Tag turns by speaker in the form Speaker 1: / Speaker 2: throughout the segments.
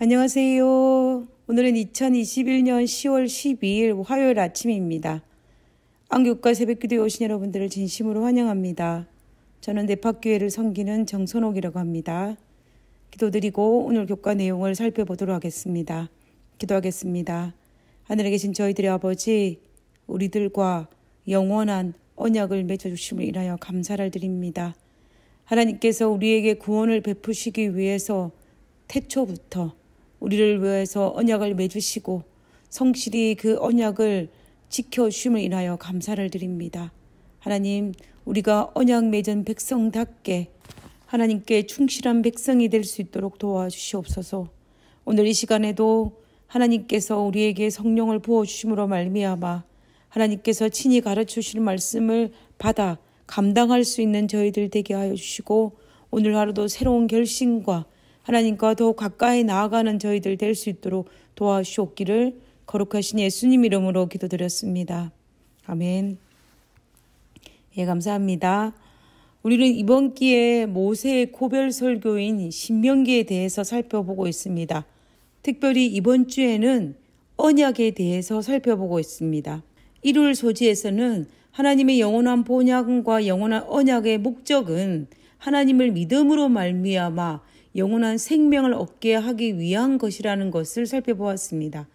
Speaker 1: 안녕하세요. 오늘은 2021년 10월 12일 화요일 아침입니다. 안교과 새벽기도에 오신 여러분들을 진심으로 환영합니다. 저는 내팍교회를 섬기는 정선옥이라고 합니다. 기도드리고 오늘 교과 내용을 살펴보도록 하겠습니다. 기도하겠습니다. 하늘에 계신 저희들의 아버지, 우리들과 영원한 언약을 맺어주심을 인하여 감사를 드립니다. 하나님께서 우리에게 구원을 베푸시기 위해서 태초부터 우리를 위해서 언약을 맺으시고 성실히 그 언약을 지켜주심을 인하여 감사를 드립니다. 하나님, 우리가 언약 맺은 백성답게 하나님께 충실한 백성이 될 수 있도록 도와주시옵소서. 오늘 이 시간에도 하나님께서 우리에게 성령을 부어주심으로 말미암아 하나님께서 친히 가르쳐주시는 말씀을 받아 감당할 수 있는 저희들 되게 하여 주시고 오늘 하루도 새로운 결심과 하나님과 더욱 가까이 나아가는 저희들 될 수 있도록 도와주시옵기를 거룩하신 예수님 이름으로 기도드렸습니다. 아멘. 예, 감사합니다. 우리는 이번 기회에 모세의 고별 설교인 신명기에 대해서 살펴보고 있습니다. 특별히 이번 주에는 언약에 대해서 살펴보고 있습니다. 일요일 소지에서는 하나님의 영원한 본향과 영원한 언약의 목적은 하나님을 믿음으로 말미암아 영원한 생명을 얻게 하기 위한 것이라는 것을 살펴보았습니다.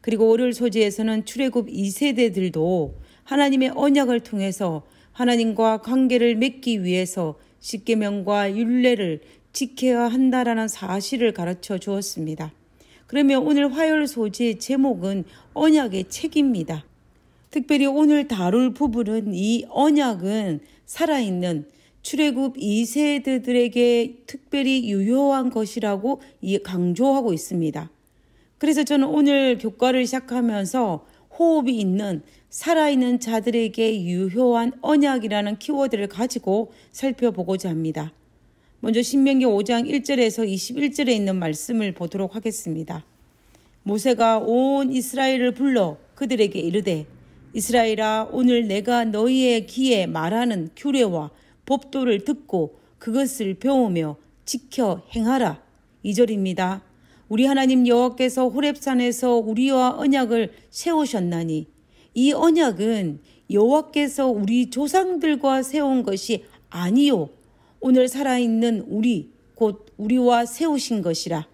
Speaker 1: 그리고 월요일 소지에서는 출애굽 2세대들도 하나님의 언약을 통해서 하나님과 관계를 맺기 위해서 십계명과 율례를 지켜야 한다라는 사실을 가르쳐 주었습니다. 그러면 오늘 화요일 소지의 제목은 언약의 책입니다. 특별히 오늘 다룰 부분은 이 언약은 살아있는 출애굽 2세대들에게 특별히 유효한 것이라고 강조하고 있습니다. 그래서 저는 오늘 교과를 시작하면서 호흡이 있는 살아있는 자들에게 유효한 언약이라는 키워드를 가지고 살펴보고자 합니다. 먼저 신명기 5장 1절에서 21절에 있는 말씀을 보도록 하겠습니다. 모세가 온 이스라엘을 불러 그들에게 이르되 이스라엘아, 오늘 내가 너희의 귀에 말하는 규례와 법도를 듣고 그것을 배우며 지켜 행하라. 2절입니다. 우리 하나님 여호와께서 호렙산에서 우리와 언약을 세우셨나니 이 언약은 여호와께서 우리 조상들과 세운 것이 아니요 오늘 살아있는 우리 곧 우리와 세우신 것이라.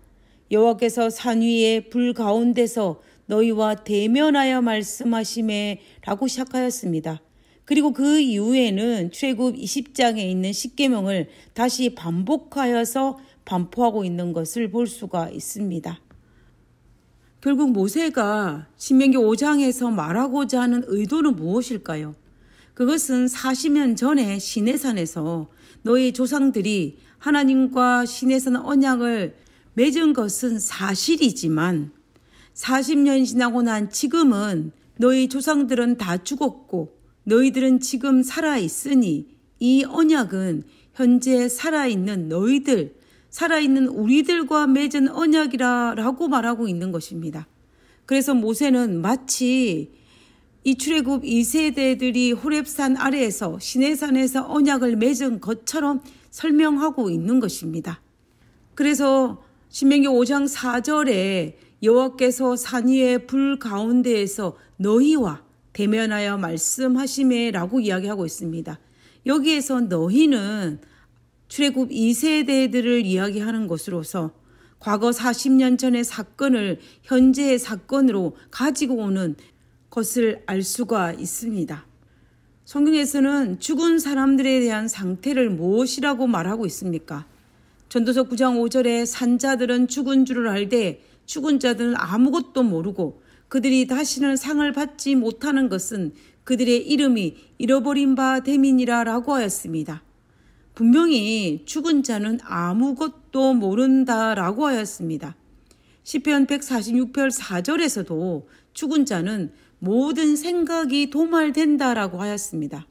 Speaker 1: 여호와께서 산 위에 불 가운데서 너희와 대면하여 말씀하시매 라고 시작하였습니다. 그리고 그 이후에는 출애굽 20장에 있는 십계명을 다시 반복하여서 반포하고 있는 것을 볼 수가 있습니다. 결국 모세가 신명기 5장에서 말하고자 하는 의도는 무엇일까요? 그것은 40년 전에 시내산에서 너희 조상들이 하나님과 시내산 언약을 맺은 것은 사실이지만 40년 지나고 난 지금은 너희 조상들은 다 죽었고 너희들은 지금 살아있으니 이 언약은 현재 살아있는 너희들, 살아있는 우리들과 맺은 언약이라고 말하고 있는 것입니다. 그래서 모세는 마치 이 출애굽 2세대들이 호렙산 아래에서 시내산에서 언약을 맺은 것처럼 설명하고 있는 것입니다. 그래서 신명기 5장 4절에 여호와께서 산 위에 불 가운데에서 너희와 대면하여 말씀하시매 라고 이야기하고 있습니다. 여기에서 너희는 출애굽 2세대들을 이야기하는 것으로서 과거 40년 전의 사건을 현재의 사건으로 가지고 오는 것을 알 수가 있습니다. 성경에서는 죽은 사람들에 대한 상태를 무엇이라고 말하고 있습니까? 전도서 9장 5절에 산자들은 죽은 줄을 알되 죽은 자들은 아무것도 모르고 그들이 다시는 상을 받지 못하는 것은 그들의 이름이 잃어버린 바 됨이니라 라고 하였습니다. 분명히 죽은 자는 아무것도 모른다라고 하였습니다. 시편 146편 4절에서도 죽은 자는 모든 생각이 도말된다라고 하였습니다.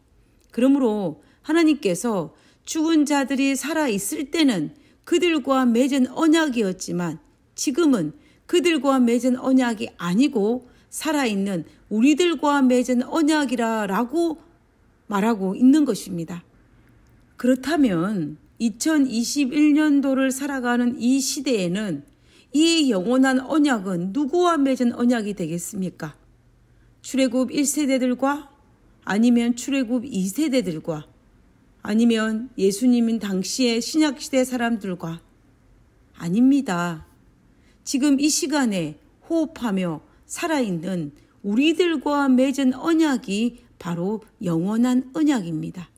Speaker 1: 그러므로 하나님께서 죽은 자들이 살아있을 때는 그들과 맺은 언약이었지만 지금은 그들과 맺은 언약이 아니고 살아있는 우리들과 맺은 언약이라고 말하고 있는 것입니다. 그렇다면 2021년도를 살아가는 이 시대에는 이 영원한 언약은 누구와 맺은 언약이 되겠습니까? 출애굽 1세대들과 아니면 출애굽 2세대들과 아니면 예수님인 당시의 신약시대 사람들과 아닙니다. 지금 이 시간에 호흡하며 살아있는 우리들과 맺은 언약이 바로 영원한 언약입니다.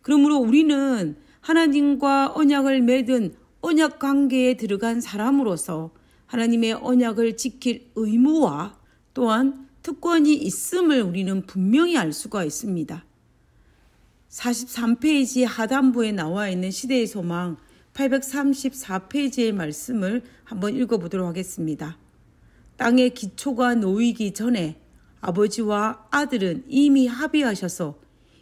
Speaker 1: 그러므로 우리는 하나님과 언약을 맺은 언약 관계에 들어간 사람으로서 하나님의 언약을 지킬 의무와 또한 특권이 있음을 우리는 분명히 알 수가 있습니다. 43페이지 하단부에 나와 있는 시대의 소망 834페이지의 말씀을 한번 읽어보도록 하겠습니다. 땅의 기초가 놓이기 전에 아버지와 아들은 이미 합의하셔서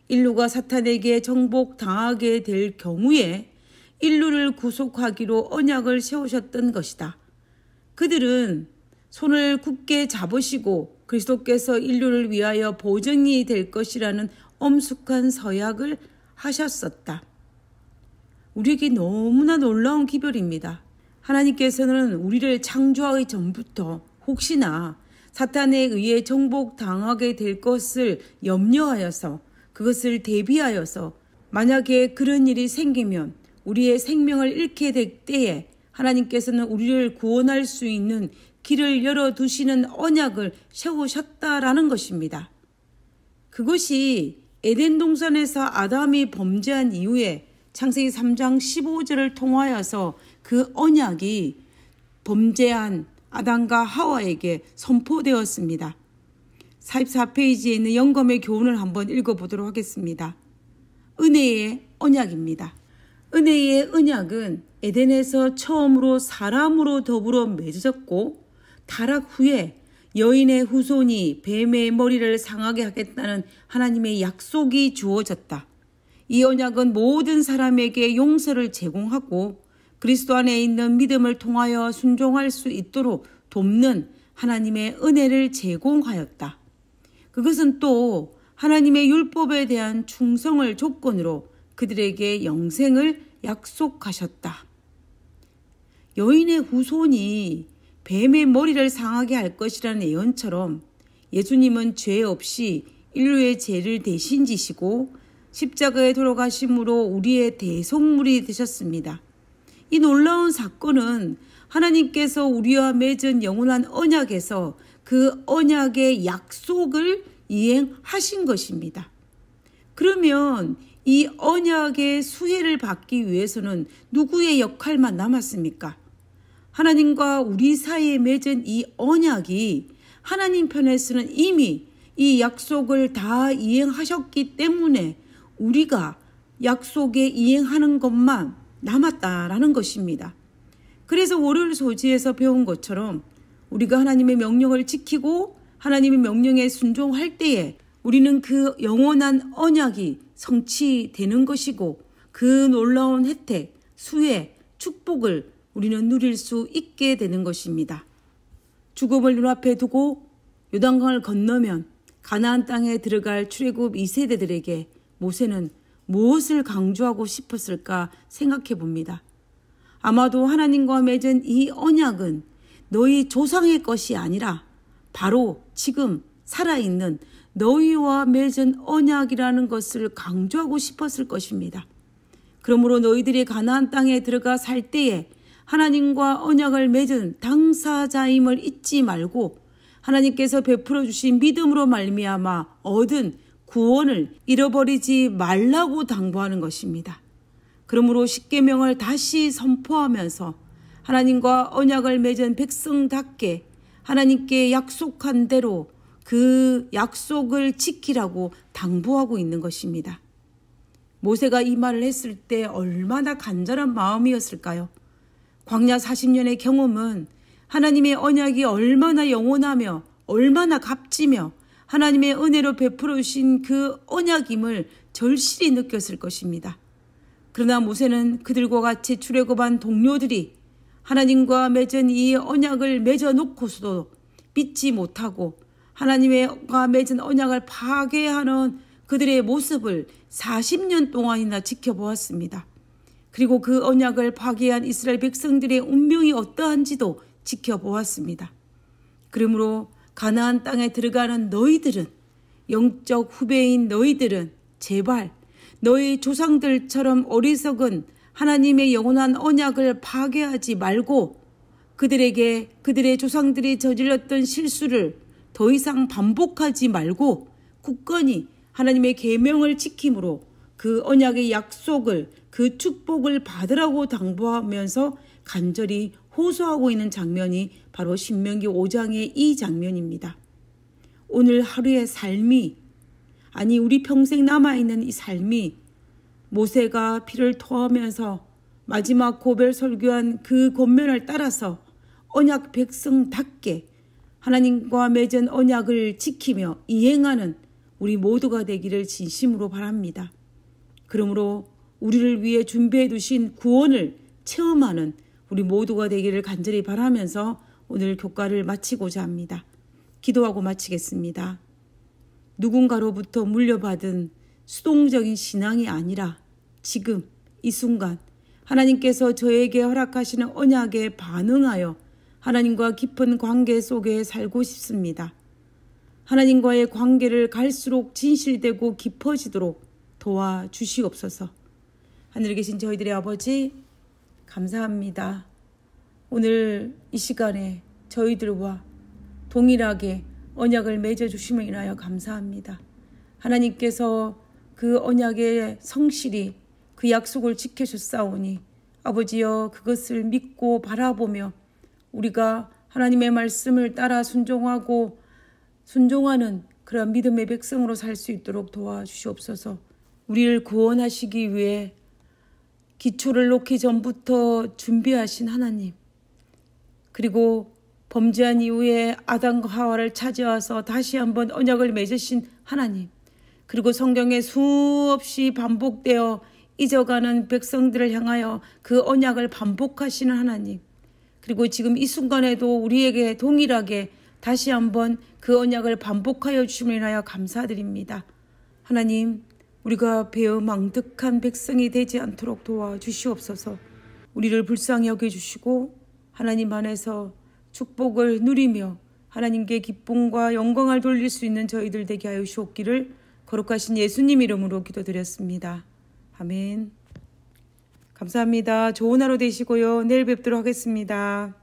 Speaker 1: 인류가 사탄에게 정복당하게 될 경우에 인류를 구속하기로 언약을 세우셨던 것이다. 그들은 손을 굳게 잡으시고 그리스도께서 인류를 위하여 보증이 될 것이라는 엄숙한 서약을 하셨었다. 우리에게 너무나 놀라운 기별입니다. 하나님께서는 우리를 창조하기 전부터 혹시나 사탄에 의해 정복당하게 될 것을 염려하여서 그것을 대비하여서 만약에 그런 일이 생기면 우리의 생명을 잃게 될 때에 하나님께서는 우리를 구원할 수 있는 길을 열어두시는 언약을 세우셨다라는 것입니다. 그것이 에덴 동산에서 아담이 범죄한 이후에 창세기 3장 15절을 통하여서 그 언약이 범죄한 아담과 하와에게 선포되었습니다. 44페이지에 있는 영감의 교훈을 한번 읽어보도록 하겠습니다. 은혜의 언약입니다. 은혜의 언약은 에덴에서 처음으로 사람으로 더불어 맺어졌고 타락 후에 여인의 후손이 뱀의 머리를 상하게 하겠다는 하나님의 약속이 주어졌다. 이 언약은 모든 사람에게 용서를 제공하고 그리스도 안에 있는 믿음을 통하여 순종할 수 있도록 돕는 하나님의 은혜를 제공하였다. 그것은 또 하나님의 율법에 대한 충성을 조건으로 그들에게 영생을 약속하셨다. 여인의 후손이 뱀의 머리를 상하게 할 것이라는 예언처럼 예수님은 죄 없이 인류의 죄를 대신 지시고 십자가에 돌아가심으로 우리의 대속물이 되셨습니다. 이 놀라운 사건은 하나님께서 우리와 맺은 영원한 언약에서 그 언약의 약속을 이행하신 것입니다. 그러면 이 언약의 수혜를 받기 위해서는 누구의 역할만 남았습니까? 하나님과 우리 사이에 맺은 이 언약이 하나님 편에서는 이미 이 약속을 다 이행하셨기 때문에 우리가 약속에 이행하는 것만 남았다라는 것입니다. 그래서 월요일 소지에서 배운 것처럼 우리가 하나님의 명령을 지키고 하나님의 명령에 순종할 때에 우리는 그 영원한 언약이 성취되는 것이고 그 놀라운 혜택, 수혜, 축복을 우리는 누릴 수 있게 되는 것입니다. 죽음을 눈앞에 두고 요단강을 건너면 가나안 땅에 들어갈 출애굽 2세대들에게 모세는 무엇을 강조하고 싶었을까 생각해 봅니다. 아마도 하나님과 맺은 이 언약은 너희 조상의 것이 아니라 바로 지금 살아있는 너희와 맺은 언약이라는 것을 강조하고 싶었을 것입니다. 그러므로 너희들이 가나안 땅에 들어가 살 때에 하나님과 언약을 맺은 당사자임을 잊지 말고 하나님께서 베풀어 주신 믿음으로 말미암아 얻은 구원을 잃어버리지 말라고 당부하는 것입니다. 그러므로 십계명을 다시 선포하면서 하나님과 언약을 맺은 백성답게 하나님께 약속한 대로 그 약속을 지키라고 당부하고 있는 것입니다. 모세가 이 말을 했을 때 얼마나 간절한 마음이었을까요? 광야 40년의 경험은 하나님의 언약이 얼마나 영원하며 얼마나 값지며 하나님의 은혜로 베풀어 주신 그 언약임을 절실히 느꼈을 것입니다. 그러나 모세는 그들과 같이 출애굽한 동료들이 하나님과 맺은 이 언약을 맺어놓고서도 믿지 못하고 하나님과 맺은 언약을 파괴하는 그들의 모습을 40년 동안이나 지켜보았습니다. 그리고 그 언약을 파괴한 이스라엘 백성들의 운명이 어떠한지도 지켜보았습니다. 그러므로 가나안 땅에 들어가는 너희들은, 영적 후배인 너희들은 제발 너희 조상들처럼 어리석은 하나님의 영원한 언약을 파괴하지 말고 그들의 조상들이 저질렀던 실수를 더 이상 반복하지 말고 굳건히 하나님의 계명을 지킴으로 그 언약의 약속을, 그 축복을 받으라고 당부하면서 간절히 호소하고 있는 장면이 바로 신명기 5장의 이 장면입니다. 오늘 하루의 삶이, 아니 우리 평생 남아있는 이 삶이 모세가 피를 토하면서 마지막 고별 설교한 그 권면을 따라서 언약 백성답게 하나님과 맺은 언약을 지키며 이행하는 우리 모두가 되기를 진심으로 바랍니다. 그러므로 우리를 위해 준비해 두신 구원을 체험하는 우리 모두가 되기를 간절히 바라면서 오늘 교과를 마치고자 합니다. 기도하고 마치겠습니다. 누군가로부터 물려받은 수동적인 신앙이 아니라 지금 이 순간 하나님께서 저에게 허락하시는 언약에 반응하여 하나님과 깊은 관계 속에 살고 싶습니다. 하나님과의 관계를 갈수록 진실되고 깊어지도록 도와주시옵소서. 하늘에 계신 저희들의 아버지, 감사합니다. 오늘 이 시간에 저희들과 동일하게 언약을 맺어주심을 인하여 감사합니다. 하나님께서 그 언약의 성실히 그 약속을 지켜주사오니 아버지여, 그것을 믿고 바라보며 우리가 하나님의 말씀을 따라 순종하는 그런 믿음의 백성으로 살 수 있도록 도와주시옵소서. 우리를 구원하시기 위해 기초를 놓기 전부터 준비하신 하나님, 그리고 범죄한 이후에 아담과 하와를 찾아와서 다시 한번 언약을 맺으신 하나님, 그리고 성경에 수없이 반복되어 잊어가는 백성들을 향하여 그 언약을 반복하시는 하나님, 그리고 지금 이 순간에도 우리에게 동일하게 다시 한번 그 언약을 반복하여 주심을 인하여 감사드립니다. 하나님, 우리가 배은망덕한 백성이 되지 않도록 도와주시옵소서. 우리를 불쌍히 여겨주시고 하나님 안에서 축복을 누리며 하나님께 기쁨과 영광을 돌릴 수 있는 저희들 되게 하여 주옵기를 거룩하신 예수님 이름으로 기도드렸습니다. 아멘. 감사합니다. 좋은 하루 되시고요. 내일 뵙도록 하겠습니다.